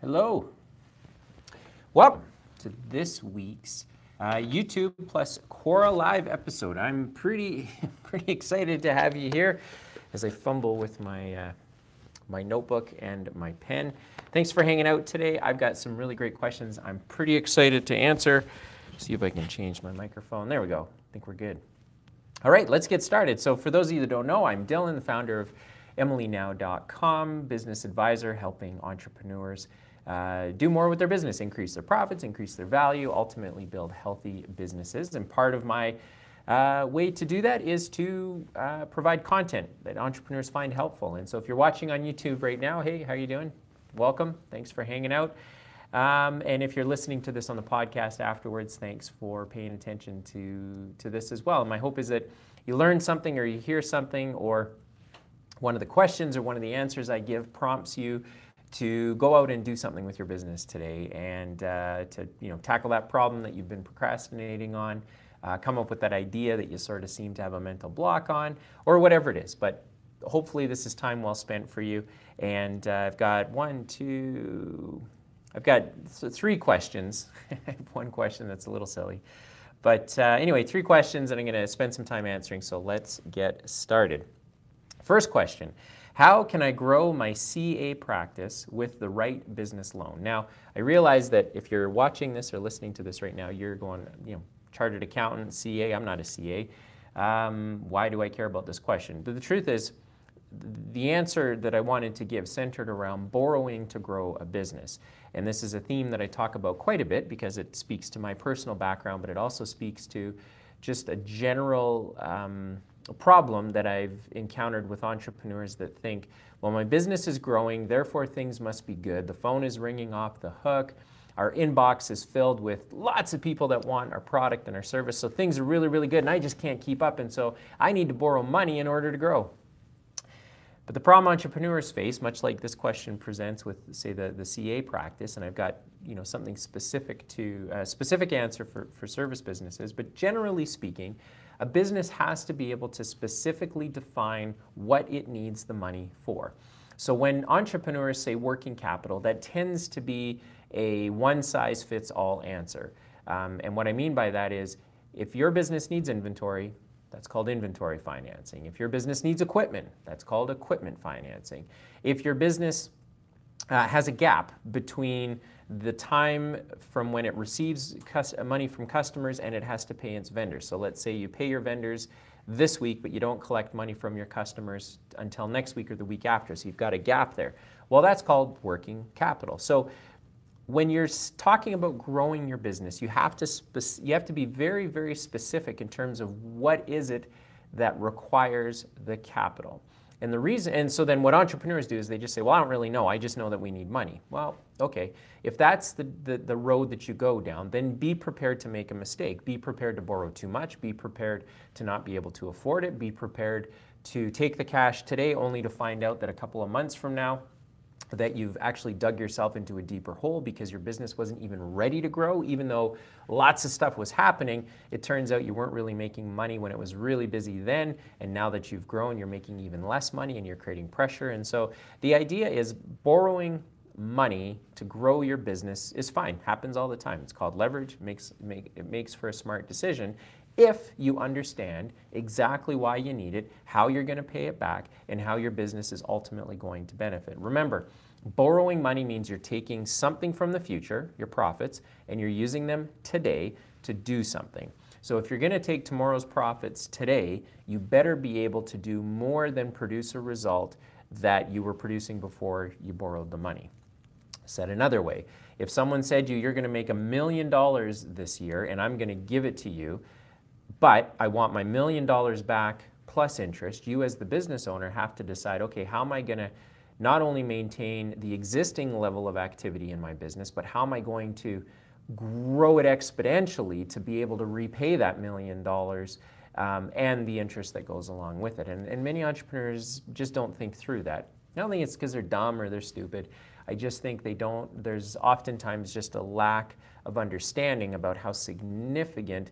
Hello. Welcome to this week's YouTube plus Quora Live episode. I'm pretty excited to have you here as I fumble with my my notebook and my pen. Thanks for hanging out today. I've got some really great questions I'm pretty excited to answer. See if I can change my microphone. There we go. I think we're good. All right, let's get started. So for those of you that don't know, I'm Dylan, the founder of EmilyNow.com, business advisor, helping entrepreneurs do more with their business, increase their profits, increase their value, ultimately build healthy businesses. And part of my way to do that is to provide content that entrepreneurs find helpful. And so if you're watching on YouTube right now, hey, how you doing? Welcome. Thanks for hanging out. And if you're listening to this on the podcast afterwards, thanks for paying attention to this as well. And my hope is that you learn something or you hear something, or one of the questions or one of the answers I give prompts you to go out and do something with your business today and to tackle that problem that you've been procrastinating on, come up with that idea that you sort of seem to have a mental block on, or whatever it is. But hopefully this is time well spent for you. And I've got three questions. I have one question that's a little silly. But anyway, three questions that I'm going to spend some time answering, so let's get started. First question, how can I grow my CA practice with the right business loan? Now, I realize that if you're watching this or listening to this right now, you're going, chartered accountant, CA, I'm not a CA. Why do I care about this question? But the truth is, the answer that I wanted to give centered around borrowing to grow a business. And this is a theme that I talk about quite a bit because it speaks to my personal background, but it also speaks to just a general problem that I've encountered with entrepreneurs that think, well, my business is growing, therefore things must be good. The phone is ringing off the hook. Our inbox is filled with lots of people that want our product and our service. So things are really, really good and I just can't keep up. And so I need to borrow money in order to grow. But the problem entrepreneurs face, much like this question presents with, say, the CA practice, and I've got something specific to a specific answer for service businesses, but generally speaking, a business has to be able to specifically define what it needs the money for. So when entrepreneurs say working capital, that tends to be a one-size-fits-all answer. And what I mean by that is, if your business needs inventory, that's called inventory financing. If your business needs equipment, that's called equipment financing. If your business has a gap between the time from when it receives money from customers and it has to pay its vendors. So let's say you pay your vendors this week, but you don't collect money from your customers until next week or the week after. So you've got a gap there. Well, that's called working capital. So when you're talking about growing your business, you have to be very, very specific in terms of what is it that requires the capital. And the reason, and so then what entrepreneurs do is they just say, well, I don't really know. I just know that we need money. Well, okay. If that's the road that you go down, then be prepared to make a mistake. Be prepared to borrow too much. Be prepared to not be able to afford it. Be prepared to take the cash today only to find out that a couple of months from now that you've actually dug yourself into a deeper hole because your business wasn't even ready to grow. Even though lots of stuff was happening, it turns out you weren't really making money when it was really busy then, and now that you've grown, you're making even less money and you're creating pressure. And so the idea is borrowing money to grow your business is fine, happens all the time. It's called leverage, it makes for a smart decision if you understand exactly why you need it, how you're going to pay it back, and how your business is ultimately going to benefit. Remember, borrowing money means you're taking something from the future, your profits, and you're using them today to do something. So if you're going to take tomorrow's profits today, you better be able to do more than produce a result that you were producing before you borrowed the money. Said another way, if someone said to you, you're going to make $1 million this year and I'm going to give it to you, but I want my $1 million back plus interest, you as the business owner have to decide, okay, how am I going to not only maintain the existing level of activity in my business, but how am I going to grow it exponentially to be able to repay that $1 million and the interest that goes along with it. And many entrepreneurs just don't think through that. I don't think it's because they're dumb or they're stupid. I just think there's oftentimes just a lack of understanding about how significant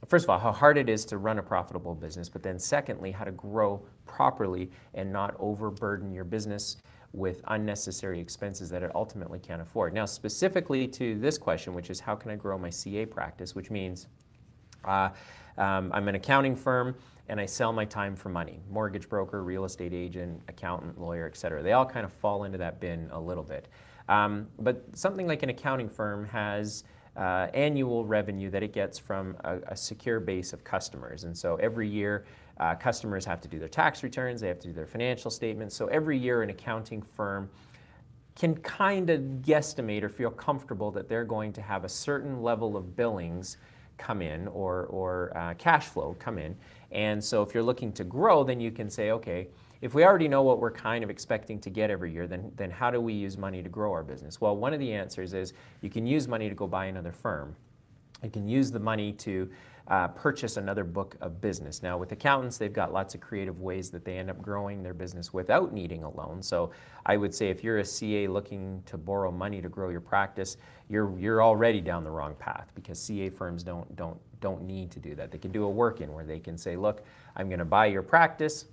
first of all, how hard it is to run a profitable business, but then secondly, how to grow properly and not overburden your business with unnecessary expenses that it ultimately can't afford. Now, specifically to this question, which is how can I grow my CA practice, which means I'm an accounting firm and I sell my time for money. Mortgage broker, real estate agent, accountant, lawyer, et cetera. They all kind of fall into that bin a little bit. But something like an accounting firm has annual revenue that it gets from a secure base of customers. And so every year, customers have to do their tax returns, they have to do their financial statements. So every year an accounting firm can kind of guesstimate or feel comfortable that they're going to have a certain level of billings come in or cash flow come in. And so if you're looking to grow, then you can say, okay, if we already know what we're kind of expecting to get every year, then how do we use money to grow our business? Well, one of the answers is you can use money to go buy another firm. You can use the money to purchase another book of business. Now, with accountants, they've got lots of creative ways that they end up growing their business without needing a loan. So I would say if you're a CA looking to borrow money to grow your practice, you're already down the wrong path, because CA firms don't need to do that. They can do a work-in where they can say, look, I'm going to buy your practice.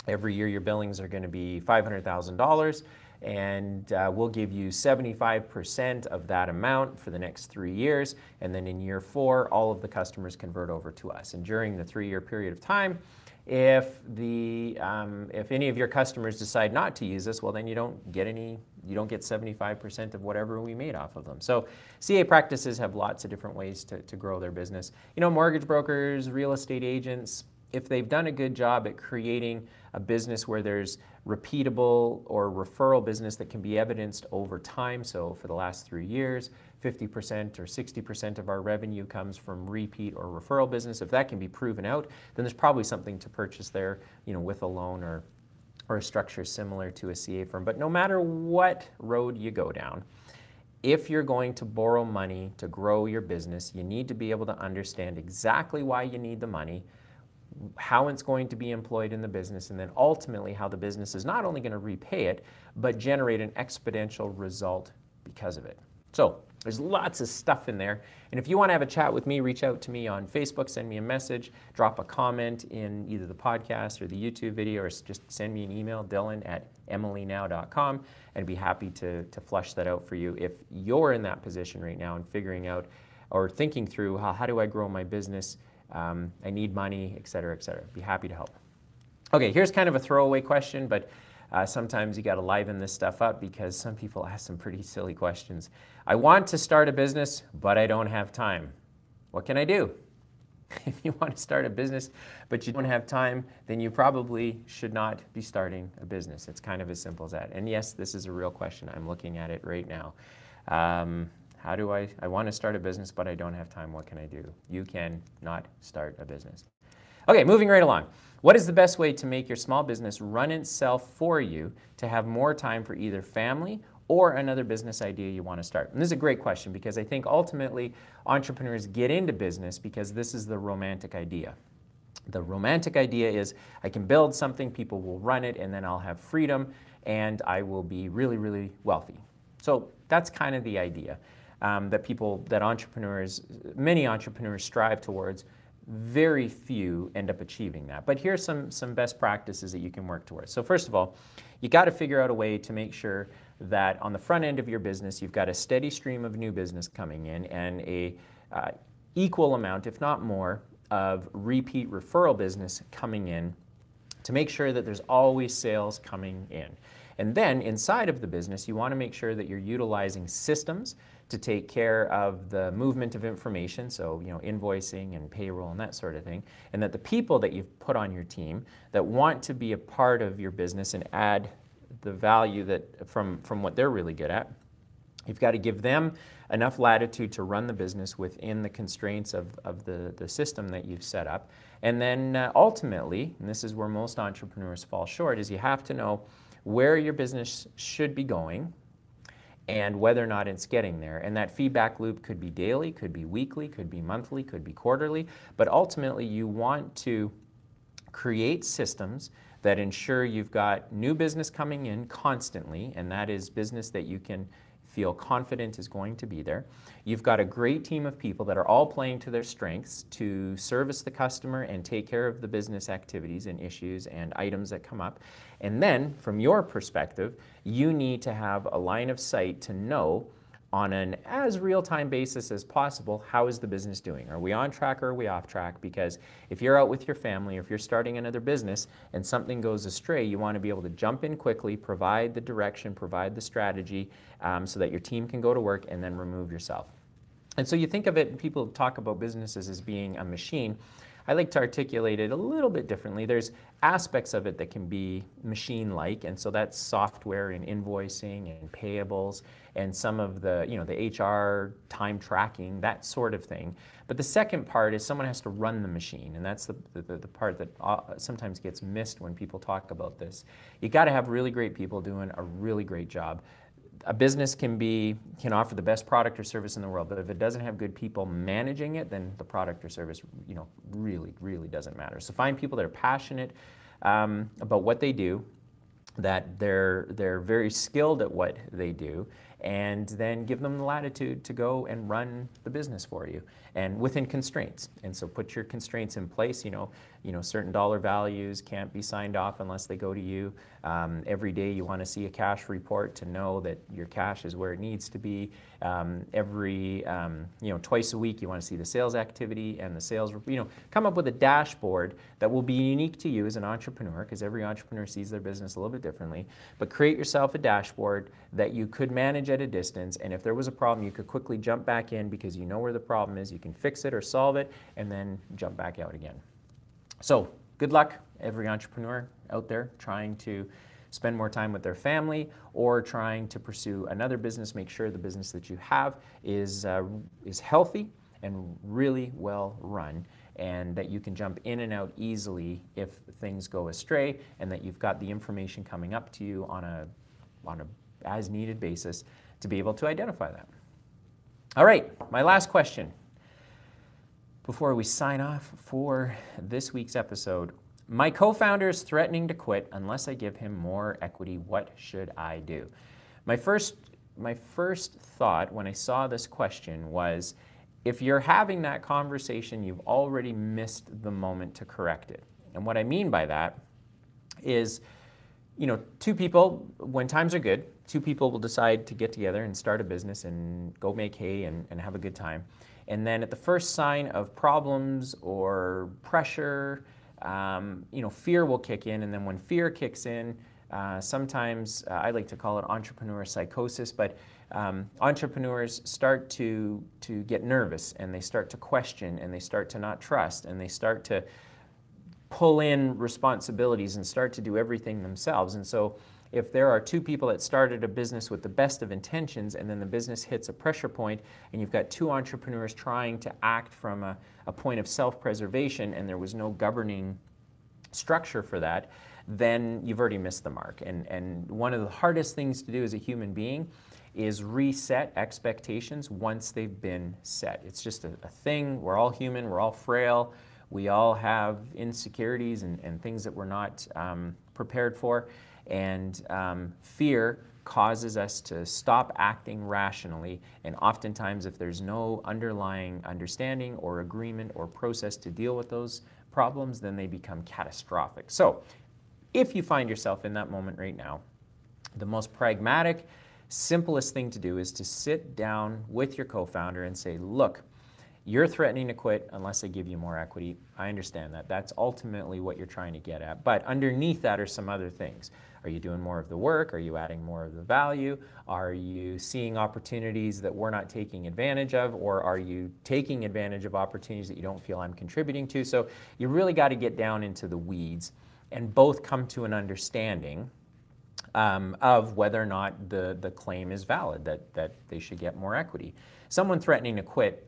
Every year your billings are going to be $500,000, and we'll give you 75% of that amount for the next 3 years, and then in year 4 all of the customers convert over to us. And during the 3-year period of time, if any of your customers decide not to use us, well, then you don't get 75% of whatever we made off of them. So CA practices have lots of different ways to grow their business. You know, mortgage brokers, real estate agents, if they've done a good job at creating a business where there's repeatable or referral business that can be evidenced over time. So for the last 3 years, 50% or 60% of our revenue comes from repeat or referral business. If that can be proven out, then there's probably something to purchase there, you know, with a loan or a structure similar to a CA firm. But no matter what road you go down, if you're going to borrow money to grow your business, you need to be able to understand exactly why you need the money, how it's going to be employed in the business, and then ultimately how the business is not only going to repay it, but generate an exponential result because of it. So there's lots of stuff in there. And if you want to have a chat with me, reach out to me on Facebook, send me a message, drop a comment in either the podcast or the YouTube video, or just send me an email, dylan@emilynow.com, and I'd be happy to flush that out for you. If you're in that position right now and figuring out or thinking through how do I grow my business, I need money, et cetera, et cetera. Be happy to help. Okay, here's kind of a throwaway question, but sometimes you got to liven this stuff up because some people ask some pretty silly questions. I want to start a business, but I don't have time. What can I do? If you want to start a business, but you don't have time, then you probably should not be starting a business. It's kind of as simple as that. And yes, this is a real question. I'm looking at it right now. How do I want to start a business, but I don't have time. What can I do? You can not start a business. Okay, moving right along. What is the best way to make your small business run itself for you to have more time for either family or another business idea you want to start? And this is a great question because I think ultimately entrepreneurs get into business because this is the romantic idea. The romantic idea is I can build something, people will run it, and then I'll have freedom and I will be really, really wealthy. So that's kind of the idea. Many entrepreneurs strive towards. Very few end up achieving that. But here's some best practices that you can work towards. So first of all, you got to figure out a way to make sure that on the front end of your business, you've got a steady stream of new business coming in and a equal amount, if not more, of repeat referral business coming in to make sure that there's always sales coming in. And then inside of the business, you want to make sure that you're utilizing systems to take care of the movement of information, so you know, invoicing and payroll and that sort of thing, and that the people that you've put on your team that want to be a part of your business and add the value that from what they're really good at, you've got to give them enough latitude to run the business within the constraints of the system that you've set up. And then ultimately, and this is where most entrepreneurs fall short, is you have to know where your business should be going and whether or not it's getting there. And that feedback loop could be daily, could be weekly, could be monthly, could be quarterly, but ultimately you want to create systems that ensure you've got new business coming in constantly, and that is business that you can feel confident is going to be there. You've got a great team of people that are all playing to their strengths to service the customer and take care of the business activities and issues and items that come up. And then, from your perspective, you need to have a line of sight to know on an as real-time basis as possible, how is the business doing? Are we on track or are we off track? Because if you're out with your family or if you're starting another business and something goes astray, you want to be able to jump in quickly, provide the direction, provide the strategy so that your team can go to work and then remove yourself. And so you think of it, people talk about businesses as being a machine. I like to articulate it a little bit differently. There's aspects of it that can be machine-like, and so that's software and invoicing and payables and some of the, the HR, time tracking, that sort of thing. But the second part is someone has to run the machine, and that's the part that sometimes gets missed when people talk about this. You got to have really great people doing a really great job. A business can offer the best product or service in the world, but if it doesn't have good people managing it, then the product or service, really, really doesn't matter. So find people that are passionate about what they do, that they're very skilled at what they do, and then give them the latitude to go and run the business for you, and within constraints. And so put your constraints in place. Certain dollar values can't be signed off unless they go to you. Every day you want to see a cash report to know that your cash is where it needs to be. Twice a week you want to see the sales activity and the sales, come up with a dashboard that will be unique to you as an entrepreneur, because every entrepreneur sees their business a little bit differently. But create yourself a dashboard that you could manage at a distance, and if there was a problem you could quickly jump back in because you know where the problem is, you can fix it or solve it, and then jump back out again. So good luck, every entrepreneur out there trying to spend more time with their family or trying to pursue another business. Make sure the business that you have is healthy and really well run, and that you can jump in and out easily if things go astray, and that you've got the information coming up to you on a as needed basis to be able to identify that. All right, my last question before we sign off for this week's episode. My co-founder is threatening to quit unless I give him more equity. What should I do? My first thought when I saw this question was, if you're having that conversation, you've already missed the moment to correct it. And what I mean by that is, two people, when times are good, two people will decide to get together and start a business and go make hay and have a good time. And then at the first sign of problems or pressure, fear will kick in. And then when fear kicks in, sometimes I like to call it entrepreneur psychosis, but entrepreneurs start to get nervous, and they start to question, and they start to not trust, and they start to pull in responsibilities and start to do everything themselves. And so if there are two people that started a business with the best of intentions, and then the business hits a pressure point, and you've got two entrepreneurs trying to act from a point of self-preservation, and there was no governing structure for that, then you've already missed the mark. And one of the hardest things to do as a human being is reset expectations once they've been set. It's just a thing. We're all human. We're all frail. We all have insecurities and things that we're not prepared for. And fear causes us to stop acting rationally. And oftentimes, if there's no underlying understanding or agreement or process to deal with those problems, then they become catastrophic. So if you find yourself in that moment right now, the most pragmatic, simplest thing to do is to sit down with your co-founder and say, look, you're threatening to quit unless I give you more equity. I understand that. That's ultimately what you're trying to get at. But underneath that are some other things. Are you doing more of the work? Are you adding more of the value? Are you seeing opportunities that we're not taking advantage of? Or are you taking advantage of opportunities that you don't feel I'm contributing to? So you really got to get down into the weeds and both come to an understanding of whether or not the claim is valid, that they should get more equity. Someone threatening to quit,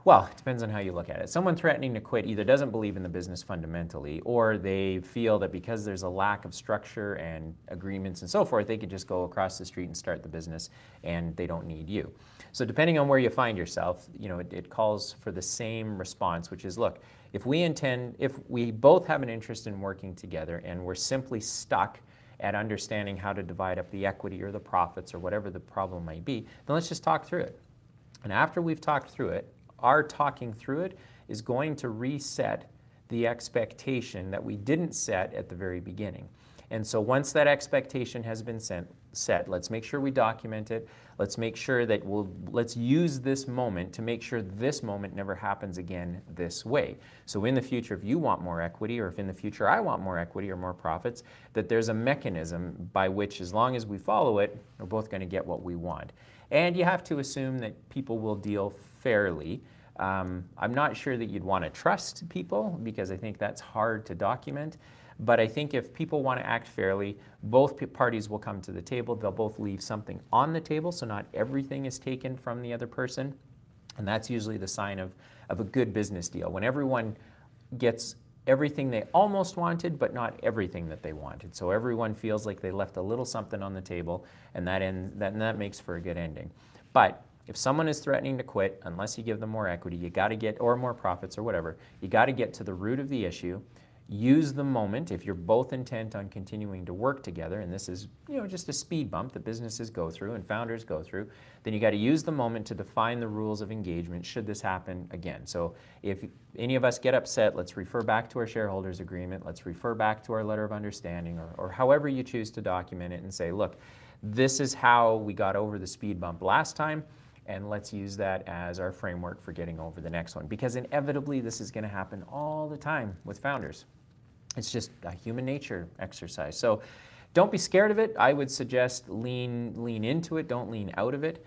well, it depends on how you look at it. Someone threatening to quit either doesn't believe in the business fundamentally, or they feel that because there's a lack of structure and agreements and so forth, they could just go across the street and start the business and they don't need you. So depending on where you find yourself, it calls for the same response, which is, look, if we both have an interest in working together and we're simply stuck at understanding how to divide up the equity or the profits or whatever the problem might be, then let's just talk through it. And after we've talked through it, our talking through it is going to reset the expectation that we didn't set at the very beginning. And so once that expectation has been set, let's make sure we document it. Let's make sure that let's use this moment to make sure this moment never happens again this way. So in the future, if you want more equity, or if in the future I want more equity or more profits, that there's a mechanism by which, as long as we follow it, we're both going to get what we want. And you have to assume that people will deal fairly. I'm not sure that you'd want to trust people, because I think that's hard to document. But I think if people want to act fairly, both parties will come to the table. They'll both leave something on the table, so not everything is taken from the other person. And that's usually the sign of a good business deal, when everyone gets everything they almost wanted, but not everything that they wanted. So everyone feels like they left a little something on the table, and that makes for a good ending. But if someone is threatening to quit, unless you give them more equity, you got to get, or more profits or whatever, you got to get to the root of the issue. Use the moment, if you're both intent on continuing to work together, and this is, just a speed bump that businesses go through and founders go through, then you got to use the moment to define the rules of engagement should this happen again. So if any of us get upset, let's refer back to our shareholders agreement, let's refer back to our letter of understanding, or however you choose to document it, and say, look, this is how we got over the speed bump last time, and let's use that as our framework for getting over the next one. Because inevitably this is going to happen all the time with founders. It's just a human nature exercise. So don't be scared of it. I would suggest lean into it. Don't lean out of it.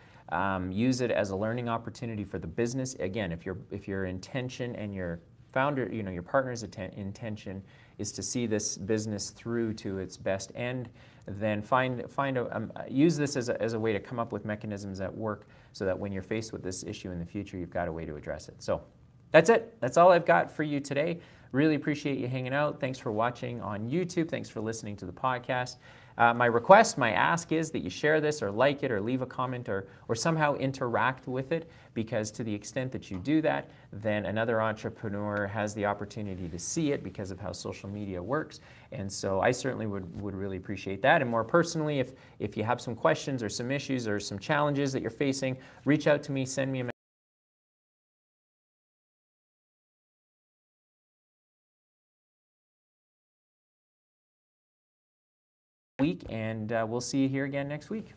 Use it as a learning opportunity for the business. Again, if your intention and your founder, your partner's intention is to see this business through to its best end, then use this as a way to come up with mechanisms that work, so that when you're faced with this issue in the future, you've got a way to address it. So that's it. That's all I've got for you today. Really appreciate you hanging out. Thanks for watching on YouTube. Thanks for listening to the podcast. My ask is that you share this, or like it, or leave a comment, or somehow interact with it, because to the extent that you do that, then another entrepreneur has the opportunity to see it because of how social media works. And so I certainly would really appreciate that. And more personally, if you have some questions or some issues or some challenges that you're facing, reach out to me, send me a week, and we'll see you here again next week.